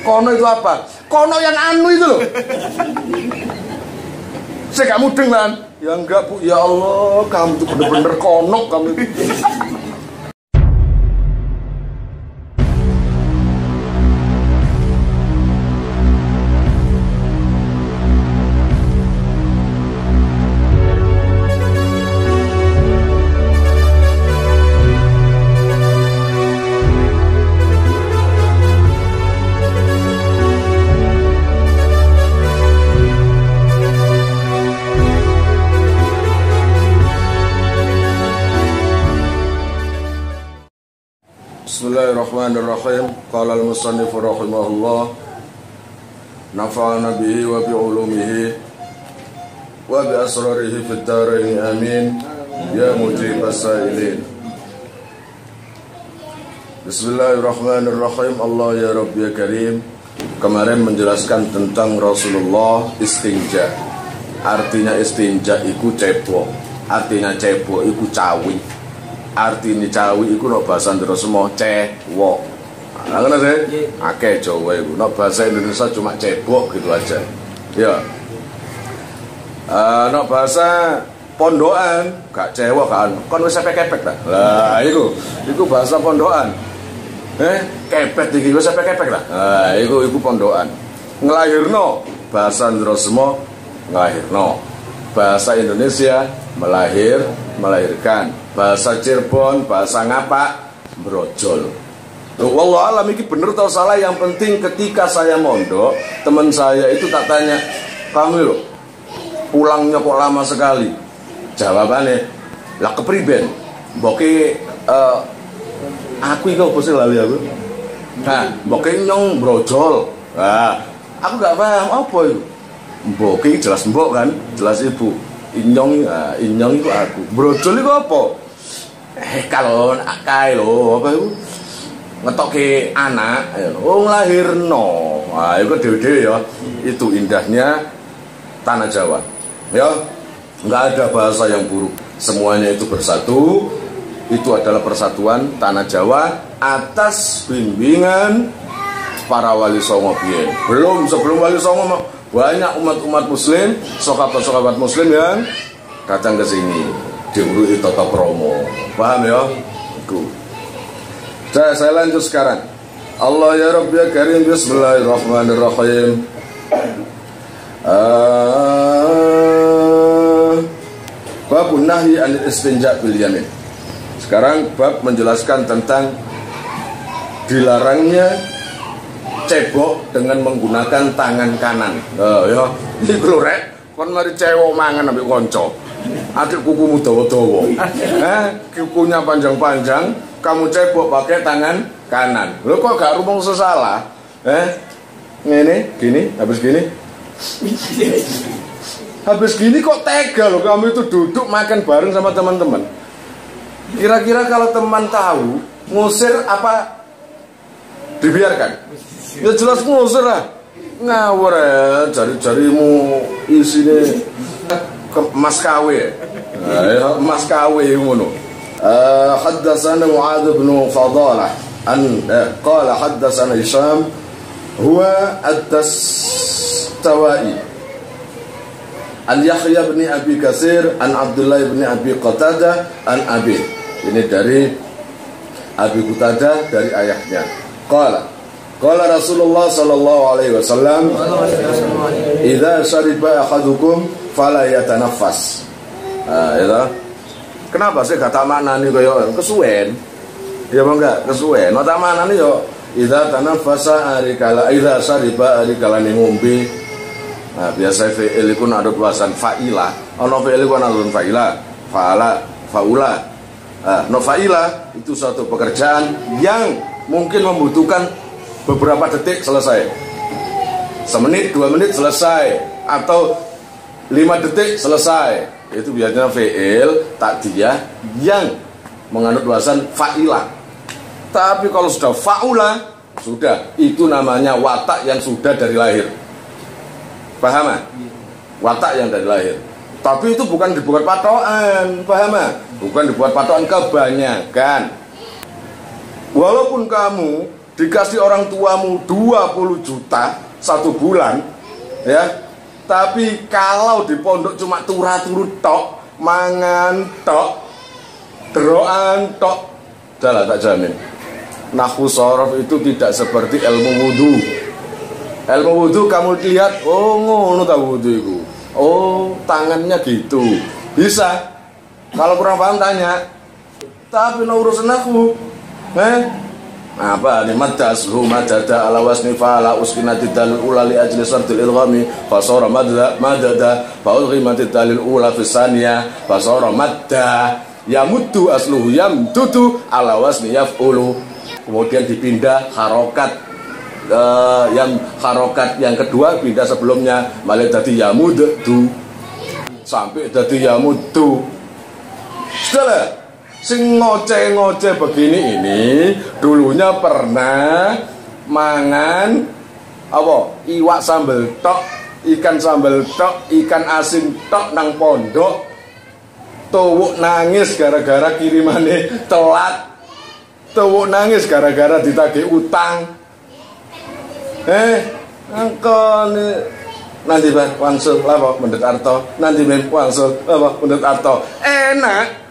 Kono itu apa? Kono yang anu itu loh. Saya gak mudeng kan? Ya enggak Bu, ya Allah, kamu tuh bener-bener kono kamu itu. Bismillahirrahmanirrahim. Qala al-musannif rahimahullah, nafa'ana bihi wa bi ulumihi wa bi asrarihi fid dharain amin ya mujibas sa'ilin. Bismillahirrahmanirrahim. Allah ya Rabbi ya Karim. Kemarin menjelaskan tentang Rasulullah istinja. Artinya istinja iku cebok. Artinya cebok iku cawi. Artinya cawi iku no bahasa Indonesia semua cewok. Nah, kan sih? Akeh Jawa iku. No bahasa Indonesia cuma cebok gitu aja. Ya. No bahasa pondokan gak cewok kan. Kon wis kepek ta. Lah iku bahasa pondokan. Kepet iki wis kepek ta. Nah, iku pondokan. Ngelahirno bahasa Indonesia semua ngelahirno. Bahasa Indonesia melahirkan. Bahasa Cirebon, bahasa Ngapak, brojol. Wallah alam ini bener atau salah, yang penting ketika saya mondok, teman saya itu tak tanya, kamu loh pulangnya kok lama sekali? Jawabannya, lah kepriben, boke aku itu apa sih lali aku? Nah, boke nyong brojol. Nah, aku gak paham apa itu. Boke jelas mbok kan, jelas ibu. Inyong itu aku. Brojol itu apa? Kalau kae lho apa itu ngetoke anak nglahirno. Nah, itu dhewe-dhewe ya. Itu indahnya tanah Jawa. Ya, enggak ada bahasa yang buruk. Semuanya itu bersatu. Itu adalah persatuan tanah Jawa atas bimbingan para wali songo biyen. Sebelum wali songo banyak umat-umat muslim, sahabat-sahabat muslim yang datang ke sini. Diurui Toto Kromo. Paham ya? Itu. Saya lanjut sekarang. Allah ya Rabbi ya Karim. Bismillahirrahmanirrahim. Babun nahyi anil istinja bil yamin. Sekarang bab menjelaskan tentang dilarangnya cebok dengan menggunakan tangan kanan. Ya, iki lho rek, kon mari cewek mangan ambek kanca. Adik kukumu dawa-dawa. Kukunya panjang-panjang, kamu cebok pakai tangan kanan. Lho kok gak rumong sesalah? Ngene, gini, habis gini. Habis gini kok tega loh kamu itu duduk makan bareng sama teman-teman. Kira-kira kalau teman tahu, ngusir apa dibiarkan? Ya jelas ngusir lah. Ngawur ya, jari-jarimu isinya mas kawe. Mas kawe ngono. Haddatsana Mu'adz bin Fadalah an qala haddatsana Hisham huwa ad-Dastawai an Yahya bin Abi Katsir an Abdullah bin Abi Qatadah an Abi. Ini dari Abi Qatadah dari ayahnya. Qala Rasulullah sallallahu alaihi wasallam, "Idza shariba ahadukum fala yatanaffas." Ya. Kenapa sih kata maknane kaya kesuwen? Ya apa enggak? Kesuwen. Nota maknane yo idza tanaffasa arikala idza shariba arikala ngombe. Nah, biasa fi'il iku ada wasan fa'ila. Ana fi'il iku ana fa'ila, fa'ala, faula. No fa'ila itu suatu pekerjaan yang mungkin membutuhkan beberapa detik selesai, semenit, 2 menit selesai, atau 5 detik selesai. Itu biasanya fi'il takdiyah yang mengandung wasan fa'ilah. Tapi kalau sudah fa'ula, sudah, itu namanya watak yang sudah dari lahir. Paham? Watak yang dari lahir. Tapi itu bukan dibuat patokan, paham? Bukan dibuat patokan kebanyakan. Walaupun kamu dikasih orang tuamu 20 juta 1 bulan, ya. Tapi kalau di pondok cuma turu tok, mangan tok, deroan tok, udah tak jamin. Nahwu sorof itu tidak seperti ilmu wudhu. Ilmu wudhu kamu lihat, oh ngono tak wudhu itu, oh tangannya gitu, bisa. Kalau kurang paham tanya. Tapi no urusan nahwu, apa nih madashu madada ala wasni fa'ala uskinati dalil ula li ajli sartil ilghami fasara madada fa'ulghimati dalil ula fisaniya fasara madda yamuddu asluhu yamdudu ala wasni yaf'ulu. Kemudian dipindah harokat yang kedua pindah sebelumnya malah dadi yamuddu sampai dadi yamuddu. Sudah sing ngoceh-ngoceh begini ini dulunya pernah mangan apa iwak sambal tok, ikan sambal tok, ikan asin tok nang pondok, tuwuk nangis gara-gara kirimane telat, tuwuk nangis gara-gara ditagih utang. Angkone nanti bang wangsul apa mendet arto, nanti bang wangsul apa mendet arto, enak.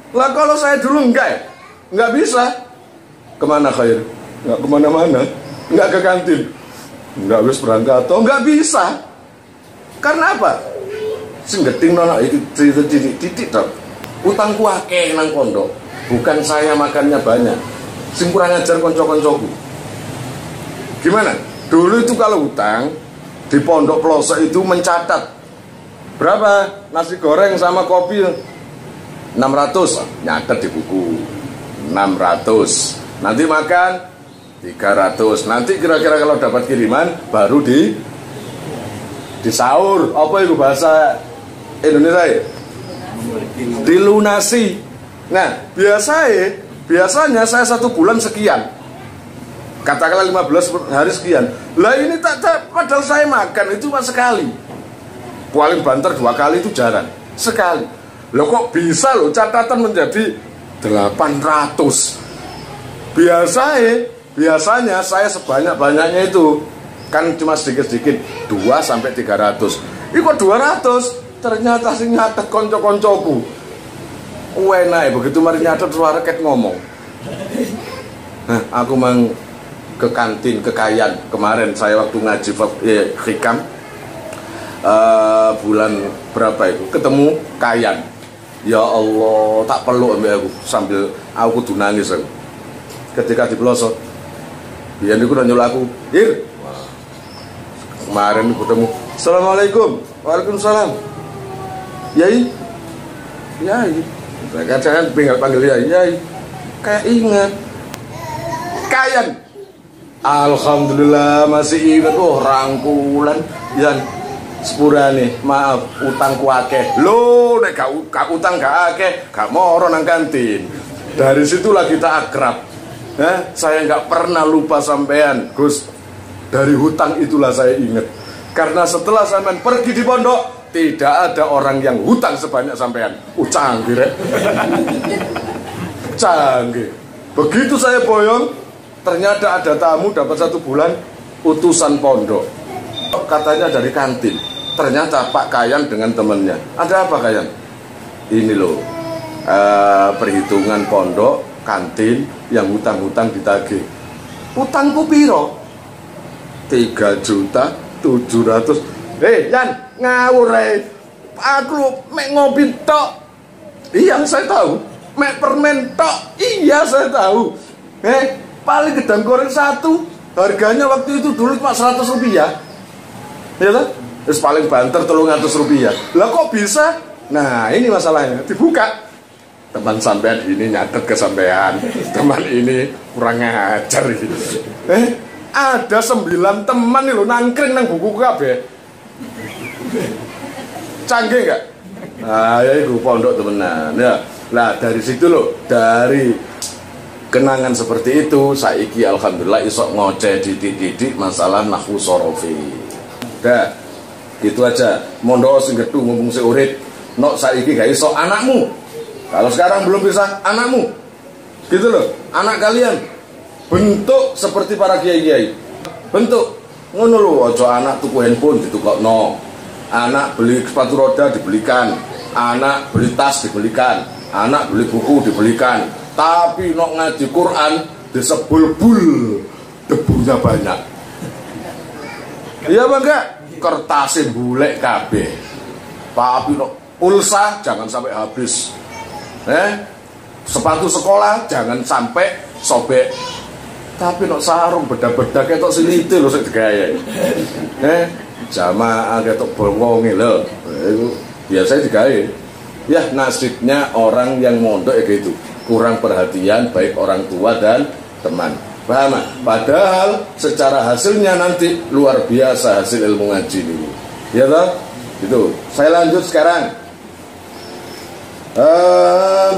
Lah kalau saya dulu nggak bisa. Kemana Khair? Nggak kemana-mana, nggak ke kantin, nggak wis berangkat atau nggak bisa. Karena apa? Sing geting nono iki titik tok. Utangku akeh nang pondok. Bukan saya makannya banyak. Sing kurang ajar konco-koncoku. Gimana? Dulu itu kalau utang di pondok pelosok itu mencatat berapa nasi goreng sama kopi 600, nyatet di buku 600, nanti makan 300, nanti kira-kira kalau dapat kiriman baru di sahur. Apa itu bahasa Indonesia ya? Dilunasi. Nah biasanya saya 1 bulan sekian, katakanlah 15 hari sekian. Lah ini tak padahal saya makan itu cuma sekali, paling banter 2 kali itu jarang, sekali. Loh kok bisa loh catatan menjadi 800. Biasanya saya sebanyak-banyaknya itu kan cuma sedikit-sedikit 2 sampai 300. Ini kok 200? Ternyata sing nyatet konco-koncoku. Enak begitu mari nyatet suara ket ngomong. Nah, aku mang ke kantin kekayaan kemarin saya waktu ngaji hikam bulan berapa itu ketemu Kayan. Ya Allah, tak perlu ambil aku sambil aku kudu nangis aku. Ketika di pelosok, dia niku nyuruh aku, "Ir." Kemarin ketemu, "Assalamualaikum." "Waalaikumsalam." "Yai." "Yai." Kadang-kadang panggil Yai, "Yai." Kayak ingat. Kayan. Alhamdulillah masih ingat. Oh, rangkulan Yan. Sepurane, maaf, utangku akeh. Loh, nek gak utang gak akeh, gak moro nang kantin. Dari situlah kita akrab. Saya nggak pernah lupa sampean, Gus. Dari hutang itulah saya ingat. Karena setelah sampean pergi di pondok, tidak ada orang yang hutang sebanyak sampean. Canggih, rek. Canggih. Begitu saya boyong, ternyata ada tamu dapat 1 bulan utusan pondok. Katanya dari kantin. Ternyata Pak Kayan dengan temennya. Ada apa Kayan? Ini loh, perhitungan pondok kantin yang hutang-hutang ditagih. Hutangku piro? 3.700.000. Yan, ngawur aku mek ngopi tok. Iya saya tahu. Mek permen tok. Iya saya tahu. Paling gedang goreng 1 harganya waktu itu dulu cuma 100 rupiah. Ya kan? Terus paling banter 300 rupiah. Lah kok bisa? Nah ini masalahnya. Dibuka. Teman sampean ini nyatet ke sampean. Teman ini kurang ngajar gitu. Ada 9 teman nih lo nangkring nang buku kabeh. Canggih nggak? Nah ya itu pondok temenan ya. Nah dari situ loh, dari kenangan seperti itu saiki alhamdulillah isok ngoceh didik-didik masalah nahwu sorofi. Udah gitu aja. Mondok sing gedhu ngomong si urip. Nok saiki gak iso anakmu. Kalau sekarang belum bisa anakmu. Gitu loh, anak kalian. bentuk seperti para kiai-kiai. Bentuk ngono lho, aja anak tuku handphone ditukokno. Anak beli sepatu roda dibelikan, anak beli tas dibelikan, anak beli buku dibelikan. Tapi nok ngaji Quran disebul-bul, debunya banyak. Iya apa enggak? Kertasnya bulek kabeh. Tapi nok pulsa jangan sampai habis. Sepatu sekolah jangan sampai sobek. Tapi nok sarung beda-beda ketok sini itu lho sing digaya. Jamaah ketok bolonge lho. Itu biasa digaya. Ya nasibnya orang yang mondok ya gitu. Kurang perhatian baik orang tua dan teman. Paham? Padahal secara hasilnya nanti luar biasa hasil ilmu ngaji ini. Ya toh? Itu. Saya lanjut sekarang.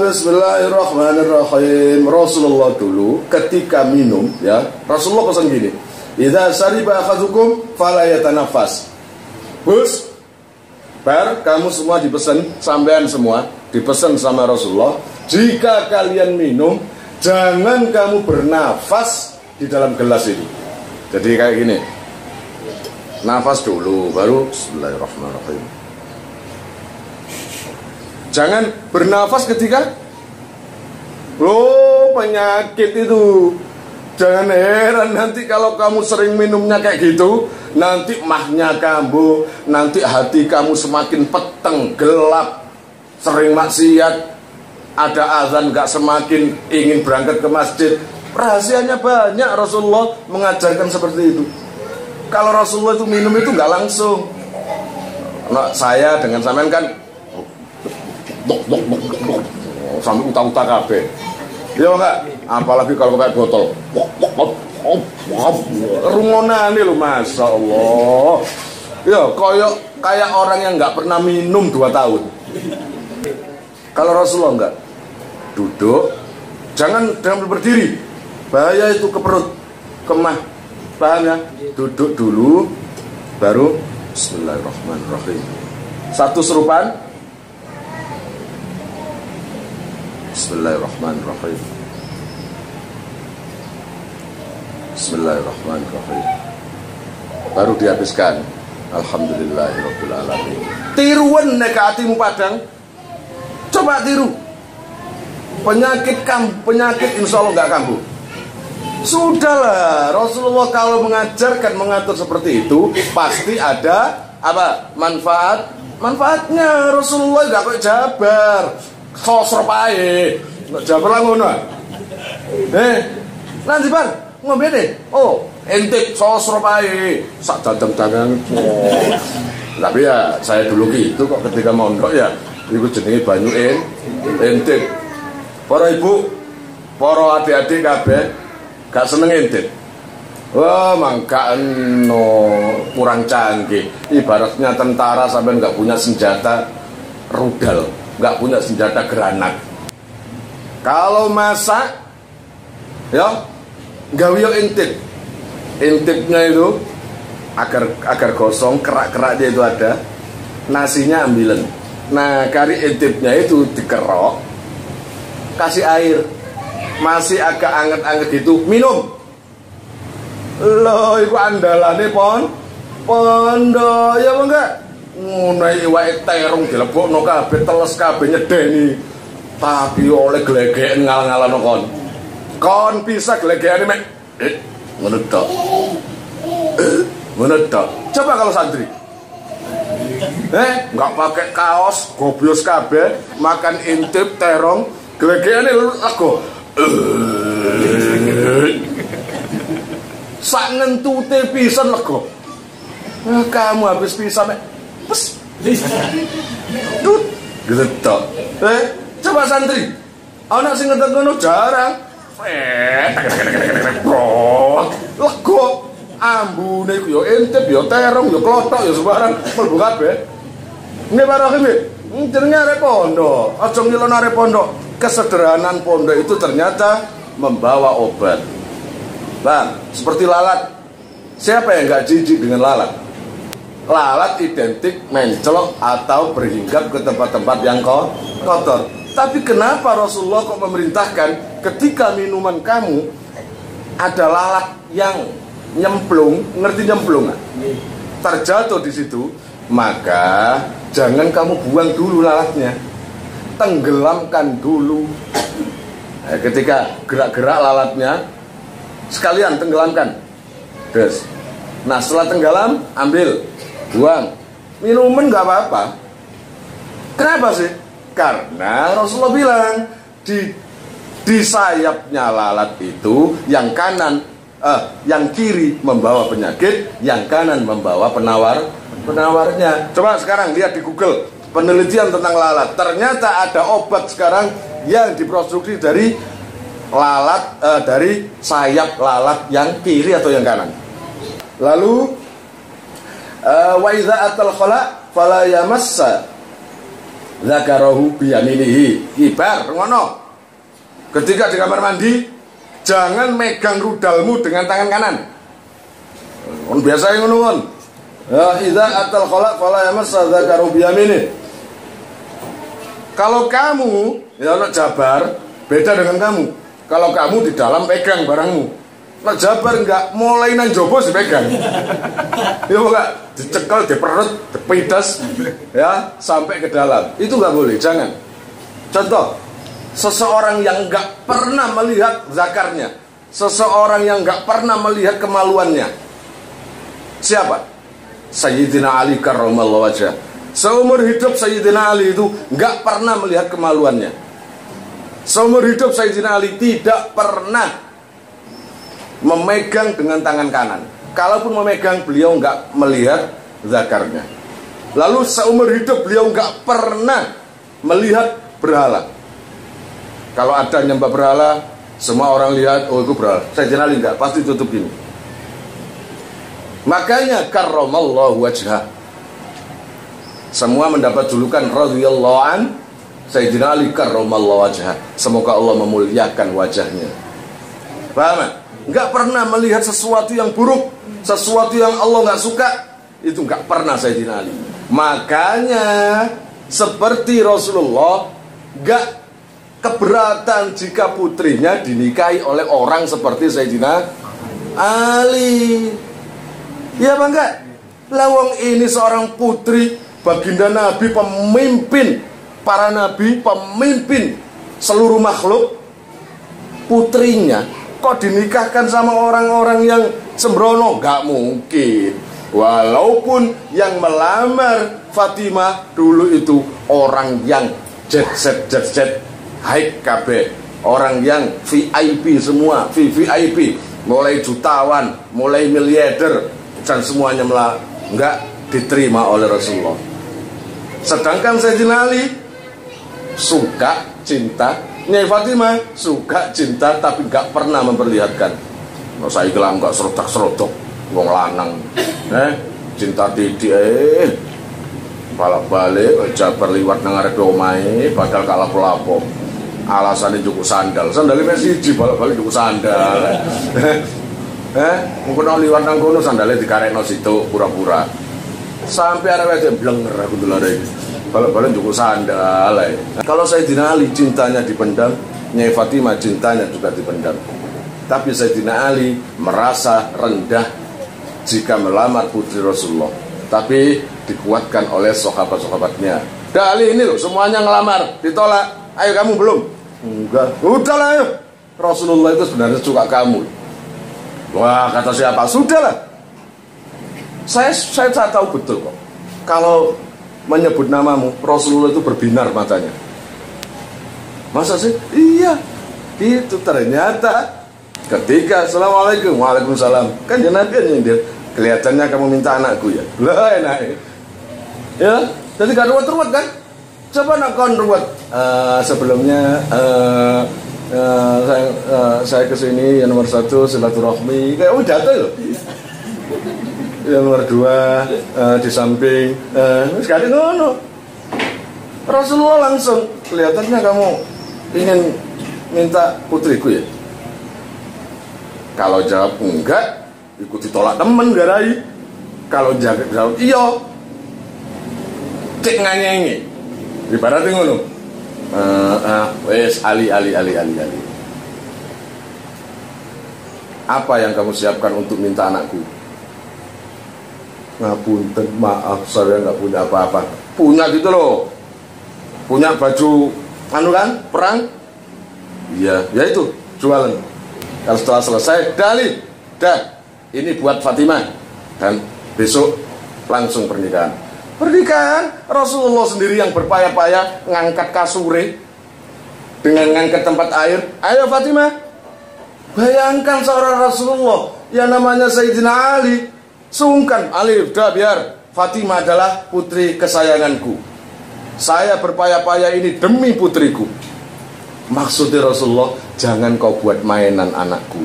Bismillahirrahmanirrahim. Rasulullah dulu ketika minum, ya, Rasulullah pesan gini, idza shariba ahadukum fala yatanafas. Bus, bar kamu semua dipesan, sampean semua dipesan sama Rasulullah, jika kalian minum jangan kamu bernafas di dalam gelas ini. Jadi kayak gini, nafas dulu, baru Bismillahirrahmanirrahim. Jangan bernafas ketika penyakit itu. Jangan heran nanti kalau kamu sering minumnya kayak gitu, nanti mahnya kambuh, nanti hati kamu semakin peteng, gelap, sering maksiat, ada azan gak semakin ingin berangkat ke masjid. Rahasianya banyak, Rasulullah mengajarkan seperti itu. Kalau Rasulullah itu minum itu gak langsung. Nah, saya dengan sampean kan sampai utak-utak kabeh. Ya enggak? Apalagi kalau pakai botol. Rungonane lho, Masya Allah. Ya, kayak orang yang enggak pernah minum 2 tahun. Kalau Rasulullah enggak. Duduk, jangan berdiri. Bahaya itu ke perut, kemah. Paham ya? Duduk dulu, baru Bismillahirrahmanirrahim. Satu serupan. Bismillahirrahmanirrahim. Bismillahirrahmanirrahim. Baru dihabiskan. Alhamdulillahirabbil alamin. Tiruan nek atimu padang. Coba tiru. Penyakit insya Allah enggak kambuh. Sudahlah, Rasulullah kalau mengajarkan mengatur seperti itu pasti ada apa? Manfaatnya. Rasulullah enggak kok jabar. Sosro pae, nggak jabar lah ngono. Nanti bar ngombe deh. Oh, entik sosro pae, sak dadang-dadang. Tapi ya saya dulu gitu kok ketika mondok ya, itu jenenge banyu entik. Para ibu, para adik-adik kabeh gak seneng entik. Wah, mangka kurang canggih. Ibaratnya tentara sampai nggak punya senjata rudal, nggak punya senjata granat. Kalau masak, ya gawe yo intip. Intipnya itu agar gosong, kerak-keraknya itu ada. Nasinya ambilen. Nah, kari intipnya itu dikerok, kasih air, masih agak anget-anget gitu, minum. Loh, itu andalane pondok ya enggak? Ngono iwake terong dilebokno kabeh, teles kabeh nyedeni. Tapi oleh glegeken ngal-ngalano kon. Kon bisa glegekane mek ngono tok. Ngono tok. Coba kalau santri. Enggak pakai kaos, gobios kabeh, makan intip terong, glegekane lego. Sak ngentute pisan lego. Kamu habis pisan mek. Pes. Dut. Gitu tok. Coba santri. Anak sing ngeten ngono jarang. Lego. Ambune iku yo intip yo terong yo klothok yo sembarang mlebu kabeh. Nggih Pak Rahim nggih. Jenenge arep pondok. Aja ngilono arep pondok. Kesederhanaan pondok itu ternyata membawa obat. Bang, seperti lalat. Siapa yang enggak jijik dengan lalat? Lalat identik mencelok atau berhinggap ke tempat-tempat yang kotor. Tapi kenapa Rasulullah kok memerintahkan ketika minuman kamu ada lalat yang nyemplung, ngerti nyemplung nggak? Terjatuh di situ, maka jangan kamu buang dulu lalatnya, tenggelamkan dulu. Ketika gerak-gerak lalatnya, sekalian tenggelamkan. Terus, nah setelah tenggelam, ambil, buang. Minuman nggak apa-apa. Kenapa sih? Karena Rasulullah bilang di sayapnya lalat itu yang kanan, yang kiri membawa penyakit, yang kanan membawa penawarnya. Coba sekarang lihat di Google penelitian tentang lalat. Ternyata ada obat sekarang yang diproduksi dari lalat, dari sayap lalat yang kiri atau yang kanan. Lalu wa idza atal khala fala yamassa zakarahu bi yaminihi. Ibar ngono. Ketika di kamar mandi jangan megang rudalmu dengan tangan kanan. Kon biasa ngono kon. Idza atal khala fala yamassa zakarahu bi yaminihi. Kalau kamu ya nak jabar beda dengan kamu. Kalau kamu di dalam pegang barangmu, nak jabar enggak, mulai nang jopo dipegang. Ya enggak, dicekel, diperut, dipidas, ya sampai ke dalam. Itu enggak boleh, jangan. Contoh, seseorang yang enggak pernah melihat zakarnya, seseorang yang enggak pernah melihat kemaluannya. Siapa? Sayyidina Ali karramallahu wajhah. Seumur hidup Sayyidina Ali itu enggak pernah melihat kemaluannya. Seumur hidup Sayyidina Ali tidak pernah memegang dengan tangan kanan. Kalaupun memegang, beliau enggak melihat zakarnya. Lalu seumur hidup beliau enggak pernah melihat berhala. Kalau ada nyembah berhala, semua orang lihat, oh itu berhala. Sayyidina Ali enggak, pasti tutup ini. Makanya karramallahu wajhah, semua mendapat julukan radhiyallahu an Sayyidina Ali karramallahu wajhah. Semoga Allah memuliakan wajahnya. Paham? Enggak pernah melihat sesuatu yang buruk, sesuatu yang Allah enggak suka, itu enggak pernah Sayyidina Ali. Makanya seperti Rasulullah enggak keberatan jika putrinya dinikahi oleh orang seperti Sayyidina Ali. Ya apa enggak? Lawang ini seorang putri baginda Nabi, pemimpin para nabi, pemimpin seluruh makhluk, putrinya kok dinikahkan sama orang-orang yang sembrono? Gak mungkin. Walaupun yang melamar Fatimah dulu itu orang yang jet set high KB, orang yang VIP semua, VIP, mulai jutawan, mulai miliarder, dan semuanya nggak diterima oleh Rasulullah. Sedangkan Sayyidina Ali suka cinta, Nyai Fatimah suka cinta, tapi nggak pernah memperlihatkan. Nggak saya gelang, nggak serotak-serotok, wong lanang, cinta titik, balik-balik, jabar liwat nangarep omahe, padahal kalah pelapo. Alasannya cukup sandal, sandalnya siji, balik-balik cukup sandal. Mungkin liwat nang kono sandalnya dikarekno situ pura-pura. Sampai arek wedok blenger aku delare iki. Balik-balik cukup sandal. Kalau Sayyidina Ali cintanya dipendam, Nyai Fatimah cintanya juga dipendam. Tapi Sayyidina Ali merasa rendah jika melamar putri Rasulullah, tapi dikuatkan oleh sahabat-sahabatnya. Dah Ali ini loh, semuanya ngelamar, ditolak. Ayo kamu belum? Enggak. Udahlah ayo. Rasulullah itu sebenarnya suka kamu. Wah, kata siapa? Sudahlah. Saya tahu betul kok. Kalau menyebut namamu, Rasulullah itu berbinar matanya. Masa sih? Iya. Itu ternyata ketika Assalamualaikum, Waalaikumsalam, kan ya Nabi nyindir, kelihatannya kamu minta anakku ya. Lah enak. Ya, jadi gak ruwet-ruwet kan? Coba nak kon ruwet. Sebelumnya saya kesini yang nomor 1 silaturahmi, kayak udah tuh loh. Yang nomor 2 di samping sekali ngono. Rasulullah langsung, kelihatannya kamu ingin minta putriku ya. Kalau jawab enggak, ikut ditolak temen garai. Kalau jawab iya, cek nganyengi. Ibaratnya ngono. Wes Ali. Apa yang kamu siapkan untuk minta anakku? Ngapunten, maaf, saya nggak punya apa-apa. Punya gitu loh. Punya baju anu kan, perang. Iya, ya itu, jualan. Kalau setelah selesai, dah, ini buat Fatimah. Dan besok langsung pernikahan. Pernikahan, Rasulullah sendiri yang berpayah-payah ngangkat kasure dengan ngangkat tempat air. Ayo Fatimah. Bayangkan seorang Rasulullah yang namanya Sayyidina Ali, sungkan, Ali, udah biar Fatimah adalah putri kesayanganku. Saya berpayah-payah ini demi putriku. Maksudnya Rasulullah, jangan kau buat mainan anakku.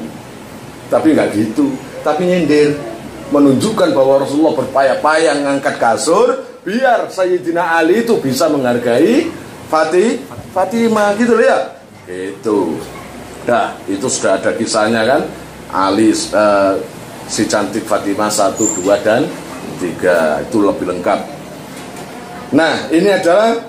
Tapi nggak gitu, tapi nyindir, menunjukkan bahwa Rasulullah berpayah-payah ngangkat kasur biar Sayyidina Ali itu bisa menghargai Fatimah gitu loh ya. Itu. Nah, itu sudah ada kisahnya kan. Ali si cantik Fatimah 1, 2 dan 3 itu lebih lengkap. Nah, ini adalah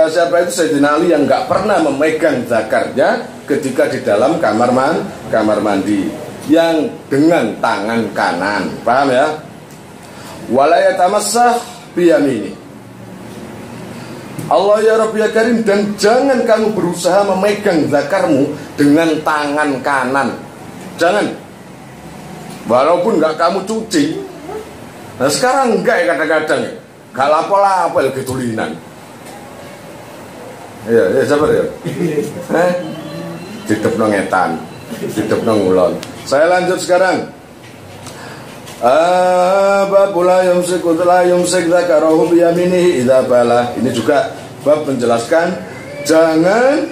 siapa itu Sayyidina Ali yang nggak pernah memegang zakarnya ketika di dalam kamar mandi yang dengan tangan kanan, paham ya? Wala yatamassah biyamini. Allah ya Rabbi ya Karim, dan jangan kamu berusaha memegang zakarmu dengan tangan kanan. Jangan. Walaupun nggak kamu cuci. Nah sekarang enggak ya kadang-kadang ya. Gak lapo-lapo lagi tulinan. Iya, sabar ya. Didepno ngetan, didepno ngulon. Saya lanjut sekarang. Bab la yumsik dzakarahu biyaminihi idza bala. Ini juga bab menjelaskan jangan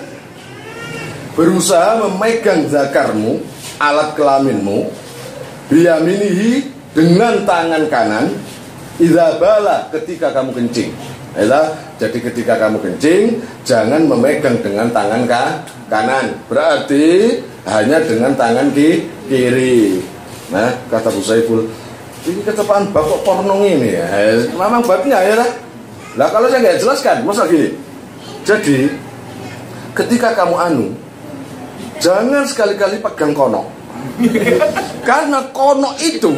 berusaha memegang zakarmu, alat kelaminmu, biyaminihi dengan tangan kanan. Idza bala, ketika kamu kencing. Jadi ketika kamu kencing, jangan memegang dengan tangan kanan. Berarti hanya dengan tangan kiri. Nah, kata Bu Saiful, ini ketepaan bab kok porno ini ya. Memang babnya ya lah. Lah kalau saya nggak jelaskan, masa gini. Jadi ketika kamu jangan sekali-kali pegang konok. Karena konok itu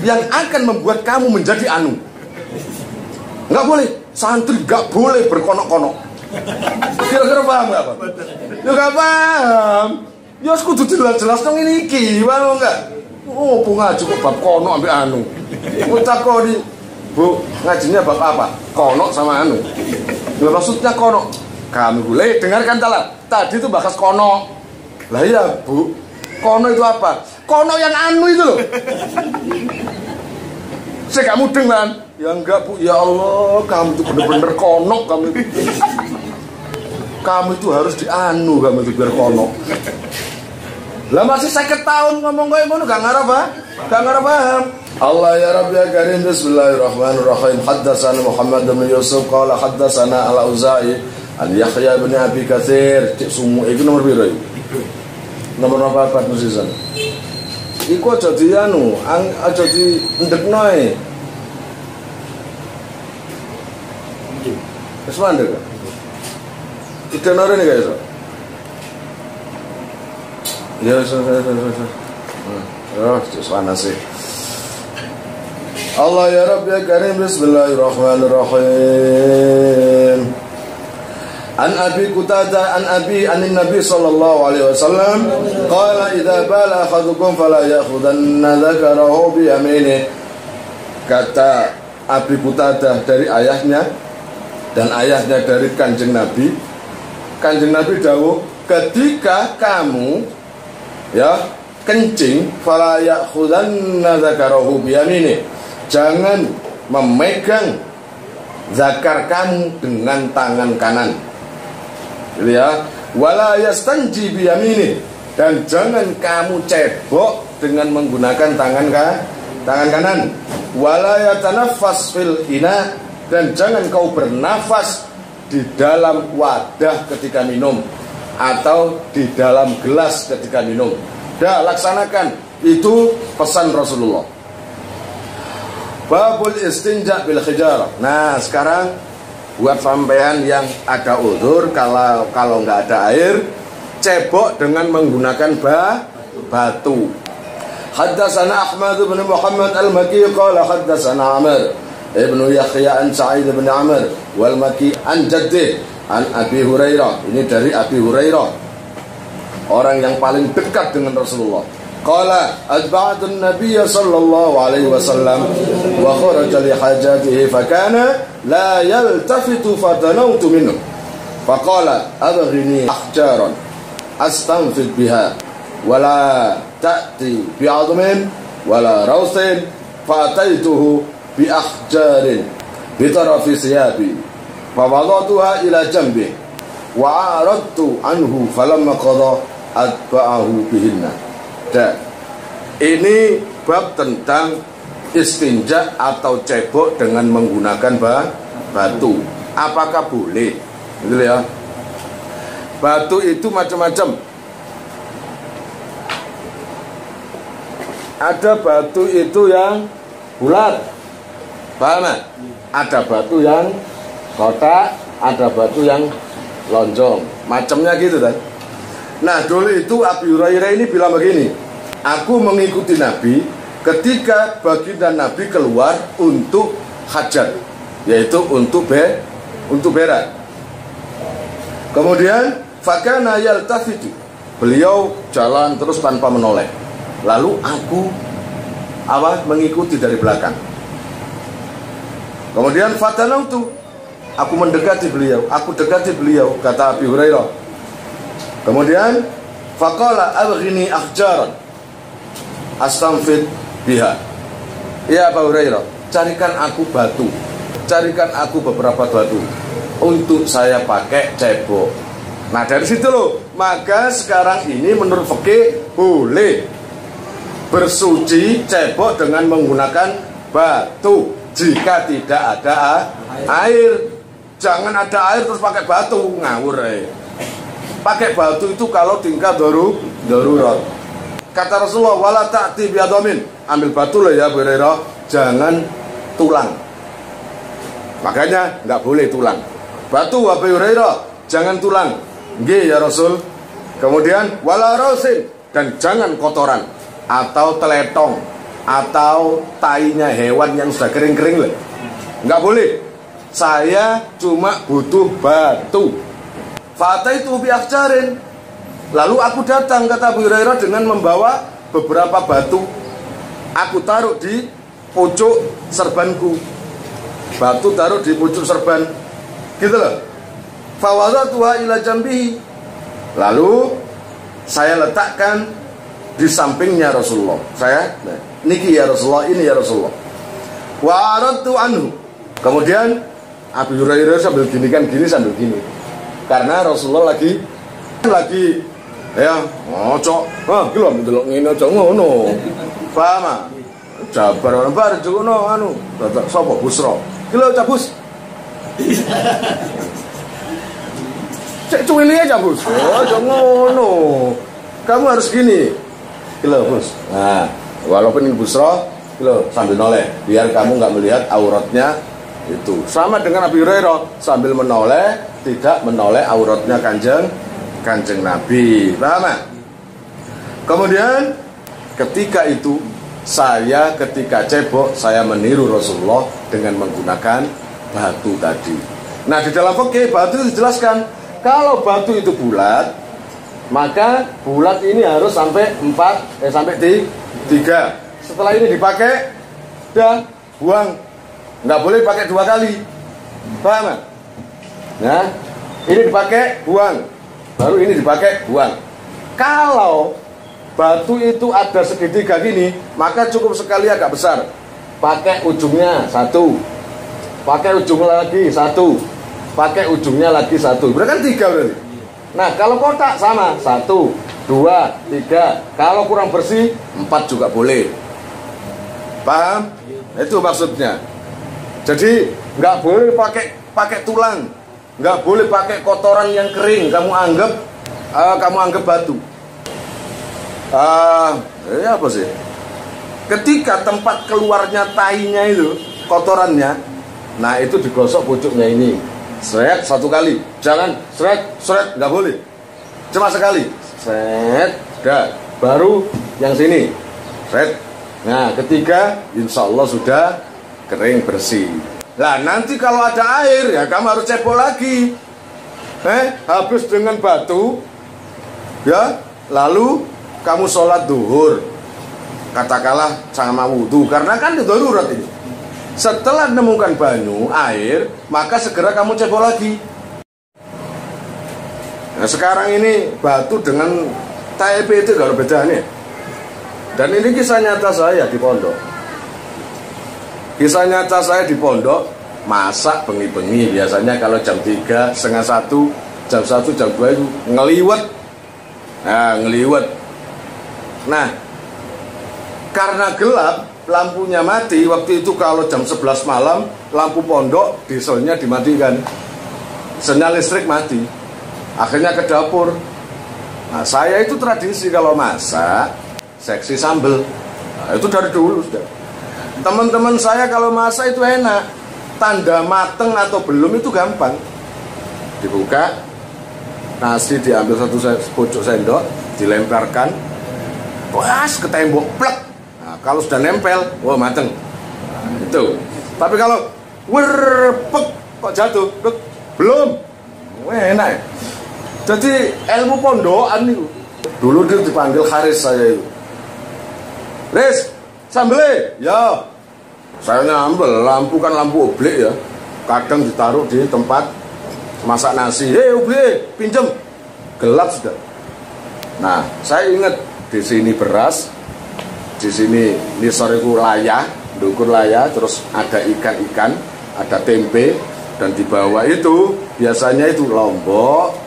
yang akan membuat kamu menjadi nggak boleh, santri nggak boleh berkonok-konok. Kira-kira paham nggak Pak? Ya nggak paham. Ya kudu jelas-jelas dong ini paham nggak? Oh ngaji kok bab konok ambil Ucapkoni Bu, ngajinya bab apa? Konok sama Ya maksudnya konok. Kami boleh dengarkan tadi itu bahas konok. Lah iya Bu, konok itu apa? Konok yang itu loh. Saya gak mudeng kan? Ya enggak Bu, ya Allah, kamu itu bener-bener konok kamu itu. Kamu itu harus kamu itu biar konok. Lah masih 50 tahun ngomong kayak ngono gak ngarep paham. Allah ya Rabbi ya Karim, bismillahirrahmanirrahim. Haddatsana Muhammad bin Yusuf qala haddatsana Al-Auza'i an Yahya bin Abi Katsir. Cek sumu itu nomor piro iki? Nomor apa nusisan? Iku aja di aja di ndekno e. Wis mandek. Tidak nore nih guys. Ya wis. Oh, panas sih. Allah ya Rabbi ya Karim, bismillahirrahmanirrahim. An Abi Qutadah an Nabi sallallahu alaihi wasallam qala idza bala ahadukum fala ya'khudanna dzakarahu bi yaminihi. Kata Abi Qutadah dari ayahnya dan ayahnya dari Kanjeng Nabi. Kanjeng Nabi dawuh, ketika kamu kencing fala ya'khudanna dzakarahu bi yaminihi. Jangan memegang zakar kamu dengan tangan kanan. Gitu ya. Wala yastanji biyamini, dan jangan kamu cebok dengan menggunakan tangan kanan. Wala yatanaffas fil ina, dan jangan kau bernafas di dalam wadah ketika minum atau di dalam gelas ketika minum. Dah laksanakan, itu pesan Rasulullah. Babul istinja bil hijarah. Nah, sekarang buat sampean yang ada uzur, kalau nggak ada air, cebok dengan menggunakan batu. Haddatsana Ahmad bin Muhammad al-Makki qala haddatsana Amr ibnu Yahya an Sa'id bin Amr wal Makki an jaddih an Abi Hurairah. Ini dari Abi Hurairah, orang yang paling dekat dengan Rasulullah. Qala atba'tu an-nabiy sallallahu alaihi wasallam wa kharaja li hajatihi fa kana la yaltafitu fatanawtu minhu. Faqala abghini ahjaran astanfid biha wala ta'ti bi'admin wala rawsin fa'ataituhu bi ahjarin bi tarafi siyabi fa wada'tuha ila janbi wa aradtu anhu falamma qada atba'ahu bihinna. Dan ini bab tentang istinja atau cebok dengan menggunakan batu. Apakah boleh? Gitu ya. Batu itu macam-macam. Ada batu itu yang bulat, paham? Ada batu yang kotak, ada batu yang lonjong, macamnya gitu kan. Nah dulu itu Abi Hurairah ini bilang begini, aku mengikuti Nabi ketika baginda Nabi keluar untuk hajat, yaitu untuk berak. Kemudian fakana yaltafitu, beliau jalan terus tanpa menoleh. Lalu aku mengikuti dari belakang. Kemudian fatanautu, aku mendekati beliau, aku dekati beliau, kata Abi Hurairah. Kemudian faqala abghini ahjaran astanfid biha. Ya Abu Hurairah, carikan aku batu, carikan aku beberapa batu untuk saya pakai cebok. Nah dari situ loh, maka sekarang ini menurut fikih boleh bersuci cebok dengan menggunakan batu jika tidak ada air. Jangan ada air terus pakai batu, ngawur ya. Pakai batu itu kalau tingkat darurat. Kata Rasulullah, wala ta'ti bi'adhamin, ambil batu loh ya Bu Hurairah, jangan tulang. Makanya nggak boleh tulang. Batu Abu Hurairah, jangan tulang. Nggih ya Rasul. Kemudian wala rausin, dan jangan kotoran atau teletong atau tainya hewan yang sudah kering-kering loh. Nggak boleh. Saya cuma butuh batu. Fataitu bi ahjarin. Lalu aku datang, kata Abu Hurairah, dengan membawa beberapa batu. Aku taruh di pucuk serbanku. Batu taruh di pucuk serban. Gitu loh. Fawadatuha ila jambihi. Lalu saya letakkan di sampingnya Rasulullah. Saya, niki ya Rasulullah, ini ya Rasulullah. Wa aradtu anhu. Kemudian Abu Hurairah sambil gini kan, gini sambil gini. Karena Rasulullah lagi ya, ngocok. Ki lho ndelok ngene aja ngono. Paham? Jabar bar jono anu, sapa Busra. Ki lho cabus. Cek cuwili aja, Bus. Aja ngono. Kamu harus gini. Ki lho, Bus. Nah, walaupun ini Busra, ki lho sambil noleh biar kamu enggak melihat auratnya itu. Sama dengan Abi Hurairah, sambil menoleh, tidak menoleh auratnya Kanjeng Nabi. Paham? Kemudian ketika itu saya ketika cebok, saya meniru Rasulullah dengan menggunakan batu tadi. Nah di dalam fikih batu itu dijelaskan, kalau batu itu bulat, maka bulat ini harus sampai 3. Setelah ini dipakai, udah buang. Nggak boleh pakai 2 kali. Paham? Nah, ini dipakai, buang. Baru ini dipakai, buang. Kalau batu itu ada segitiga gini, maka cukup sekali agak besar. Pakai ujungnya 1. Pakai ujung lagi 1. Pakai ujungnya lagi 1. Berarti kan 3 berarti. Nah, kalau kotak sama 1, 2, 3. Kalau kurang bersih 4 juga boleh. Paham? Itu maksudnya. Jadi nggak boleh pakai tulang, nggak boleh pakai kotoran yang kering. Kamu anggap batu. Apa sih? Ketika tempat keluarnya tainya itu, kotorannya, nah itu digosok pucuknya ini. Seret 1 kali, jangan seret, nggak boleh. Cuma sekali. Seret, dah. baru yang sini. Set. Nah, ketiga insya Allah sudah kering bersih. Nah, nanti kalau ada air ya kamu harus cebok lagi. Habis dengan batu ya, lalu kamu sholat duhur, katakanlah sama wudhu, karena kan darurat ini. Setelah menemukan banyu, air, maka segera kamu cebok lagi. Nah, sekarang ini batu dengan TIP itu gak ada bedanya. Dan ini kisah nyata saya di pondok. Kisah nyata saya di pondok, masak bengi-bengi. Biasanya kalau jam 3, setengah 1, jam 1, jam 2 itu ngeliwet. Nah, ngeliwet. Nah, karena gelap, lampunya mati. Waktu itu kalau jam 11 malam, lampu pondok, dieselnya dimatikan. Sinyal listrik mati. Akhirnya ke dapur. Nah, saya itu tradisi kalau masak, seksi sambel. Nah, itu dari dulu sudah. Teman-teman saya kalau masak itu enak. Tanda mateng atau belum itu gampang. Dibuka, nasi diambil satu pucuk sendok, dilemparkan, pas ke tembok, plek. Nah, kalau sudah nempel, wah mateng. Nah, itu. Tapi kalau werpek kok jatuh, belum. Wah, enak ya. Jadi ilmu pondokan itu. Dulu dia dipanggil Haris saya itu. Riz, sambel ya. Saya nyambel, lampu kan lampu oblek ya. Kadang ditaruh di tempat masak nasi. Oblek, pinjem. Gelap sudah. Nah, saya ingat di sini beras, di sini nisor itu layah, dukur layah, terus ada ikan-ikan, ada tempe, dan di bawah itu biasanya itu lombok,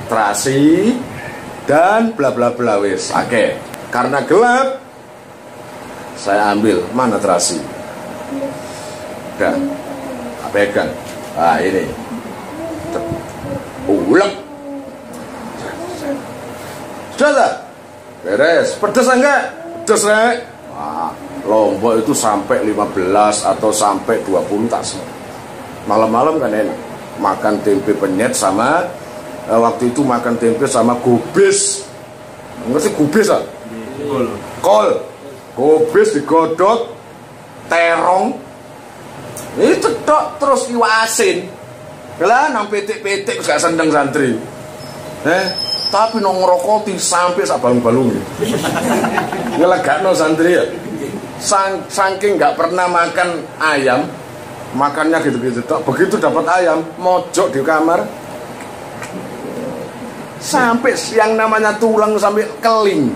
terasi, dan bla bla bla wis. Oke, karena gelap, saya ambil mana terasi. Udah, pegang. Nah ini, ulek. Sudah tak? Beres. Pedes enggak? Pedes rek. Wah, lombok itu sampai 15 atau sampai 20 tak sih. Malam-malam kan enak. Makan tempe penyet sama waktu itu makan tempe sama gubis. Ngerti gubis ah? Kol. Gubis digodok, terong. Ini cetok terus iwak asin. Lah nang petik-petik gak sendeng santri. Tapi nong ngerokoti sampai sak balung-balung. Ya legakno santri ya. Saking gak pernah makan ayam, makannya gitu-gitu tok. Begitu dapat ayam, mojok di kamar. Sampai yang namanya tulang sampai keling.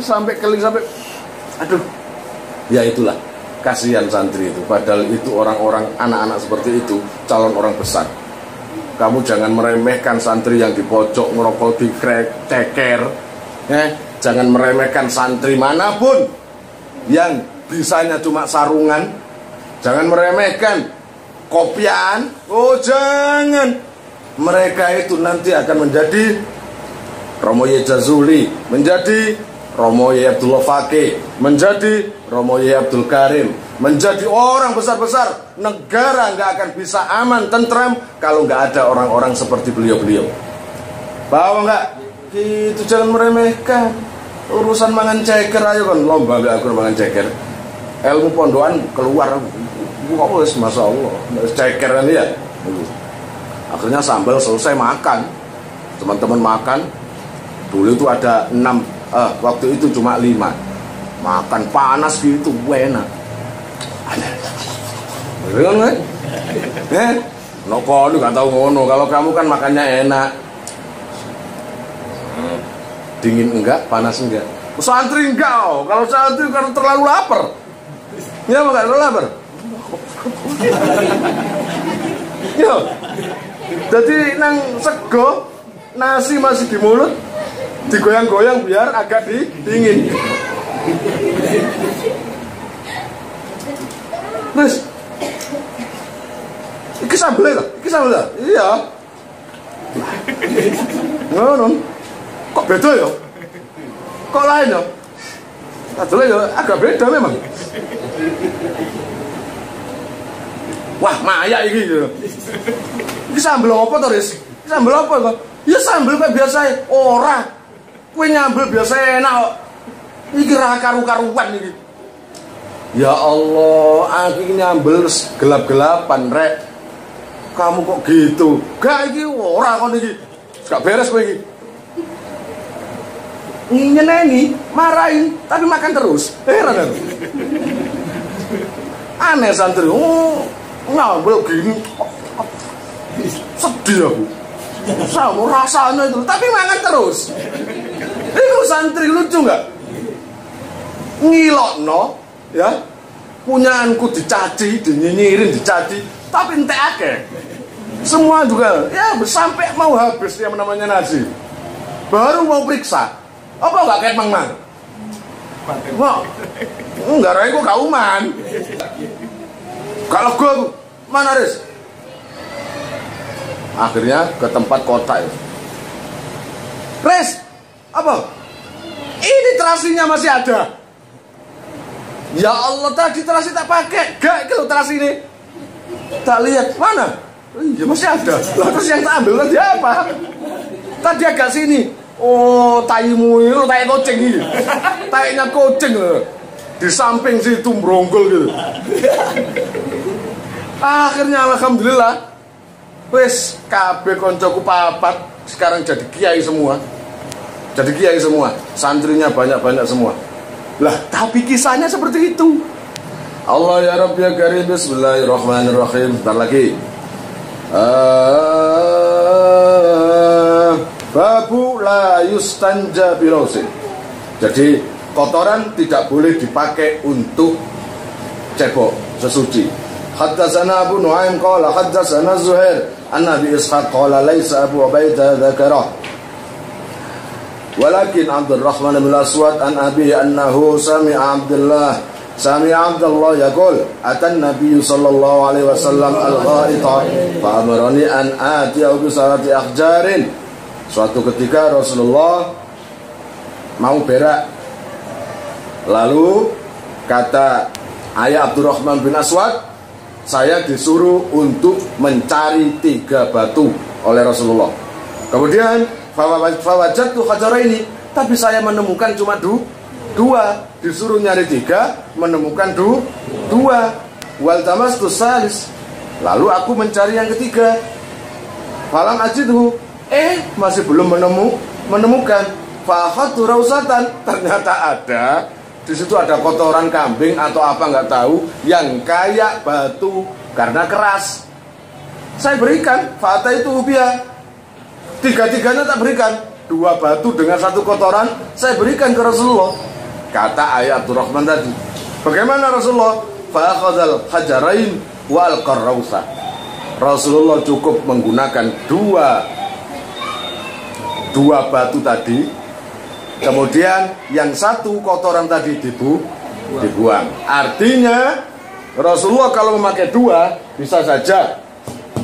Sampai keling sampai aduh. Ya itulah kasihan santri itu. Padahal itu orang-orang anak-anak seperti itu calon orang besar. Kamu jangan meremehkan santri yang di pojok ngerokok di ceker. Jangan meremehkan santri manapun yang bisanya cuma sarungan. Jangan meremehkan kopian. Oh jangan. Mereka itu nanti akan menjadi Romo Ye Jazuli, menjadi Romo Ye Abdullah Fakih, menjadi Romo Ye Abdul Karim, menjadi orang besar-besar. Negara nggak akan bisa aman, tentram kalau nggak ada orang-orang seperti beliau-beliau. Bahwa nggak? Itu jangan meremehkan. Urusan mangan ceker ayo kan lomba nggak aku mangan ceker. Ilmu pondokan keluar. Wes masya Allah. Ceker kan ya. Akhirnya sambal selesai makan. Teman-teman makan. Dulu itu ada 6. Waktu itu cuma 5. Makan panas gitu, enak. Betul kan? Noko lu gak tahu ngono. Kalau kamu kan makannya enak. Dingin enggak, panas enggak. Santri enggak. Kalau santri karena terlalu lapar. Ya enggak terlalu lapar. Yo. Jadi nang sego nasi masih di mulut, digoyang-goyang biar agak dingin. Terus iki sambel lah, iki sambel lah. Iya. Ngono. Kok beda ya? Kok lain ya? Adole ya agak beda memang. Wah, maya iki ya. Iki sambel apa to, Riz? Sambel apa kok? Ya sambel kayak biasa ora. Kowe nyambel biasa enak kok. Iki ra karu-karuan iki. Ya Allah, aku nyambel gelap-gelapan rek. Kamu kok gitu? Gak iki ora kon iki. Gak beres kowe iki. Nyeneni, marahin, tapi makan terus. Heran. Aneh santri. Nyambel gini. Sedih aku. Sama rasanya itu, tapi makan terus. Itu santri lucu nggak? Ngilokno, ya, punyaanku dicaci, dinyinyirin, dicaci, tapi entek akeh. Semua juga, ya sampai mau habis yang namanya nasi. Baru mau periksa, apa nggak kayak mang-mang? Wah, enggak rai kok kauman. Kalau gue mana Riz? Akhirnya ke tempat kota ya. Riz, apa? Ini terasinya masih ada. Ya Allah, tadi terasi tak pakai. Gak, kalau terasi ini tak lihat mana? Iya masih ada. Lah terus yang tak ambil tadi apa? Tadi agak sini. Oh, taimu itu tai kucing ini. Tainya kucing di samping situ bronggol gitu. Akhirnya alhamdulillah wes kabeh koncoku papat sekarang jadi kiai semua. Jadi kiai semua, santrinya banyak-banyak semua. Lah, tapi kisahnya seperti itu. Allah ya Rabb ya Karim, bismillahirrahmanirrahim. Bentar lagi. Babu la yustanja birosin. Jadi kotoran tidak boleh dipakai untuk cebok, sesuci. Haddatsana Abu Nuaim qala haddatsana Zuhair an Abi Ishaq qala laisa Abu Ubaidah dzakara. Walakin Abdul Rahman bin Aswad an Abi annahu sami'a Abdullah yaqul atan Nabi sallallahu alaihi wasallam al-ghaita fa amarani an atiya bi salati ahjarin. Suatu ketika Rasulullah mau berak, lalu kata ayah Abdurrahman bin Aswad, saya disuruh untuk mencari 3 batu oleh Rasulullah. Kemudian fawajadtu hajaraini, tapi saya menemukan cuma 2. Disuruh nyari 3, menemukan 2. Wal tamastu salis, lalu aku mencari yang ketiga. Falam ajidhu, masih belum menemukan. Fakhadtu rausatan, ternyata ada. Di situ ada kotoran kambing atau apa nggak tahu yang kayak batu karena keras. Saya berikan, fata itu ubia. 3-tiganya tak berikan. 2 batu dengan 1 kotoran saya berikan ke Rasulullah. Kata ayat Abdurrahman tadi, bagaimana Rasulullah? Fa'akhadzal hajarain wal qarrausa. Rasulullah cukup menggunakan 2 batu tadi. Kemudian yang 1 kotoran tadi dibuang. Artinya Rasulullah kalau memakai 2 bisa saja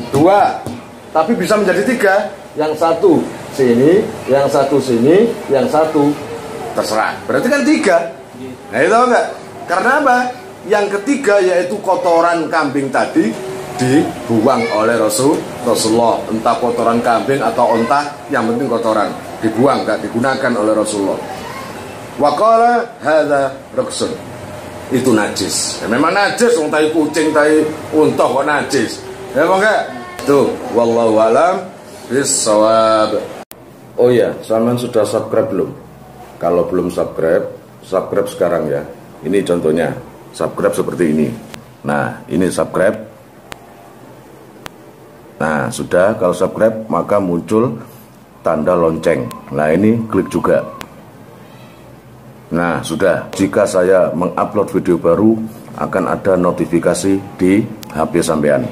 2, tapi bisa menjadi 3. Yang 1 sini, yang 1 sini, yang 1 terserah. Berarti kan 3. Nah itu enggak? Karena apa? Yang ketiga yaitu kotoran kambing tadi dibuang oleh Rasulullah. Entah kotoran kambing atau entah, yang penting kotoran dibuang, enggak digunakan oleh Rasulullah. Waqala hadza raqsun, itu najis. Ya, memang najis, wong tai kucing, tai unta kok najis. Ya apa enggak? Tuh, wallahu alam bisawab. Oh iya, sampean sudah subscribe belum? Kalau belum subscribe sekarang ya. Ini contohnya, subscribe seperti ini. Nah, ini subscribe. Nah, sudah, kalau subscribe maka muncul tanda lonceng. Nah, ini klik juga. Nah, sudah. Jika saya mengupload video baru akan ada notifikasi di HP sampean.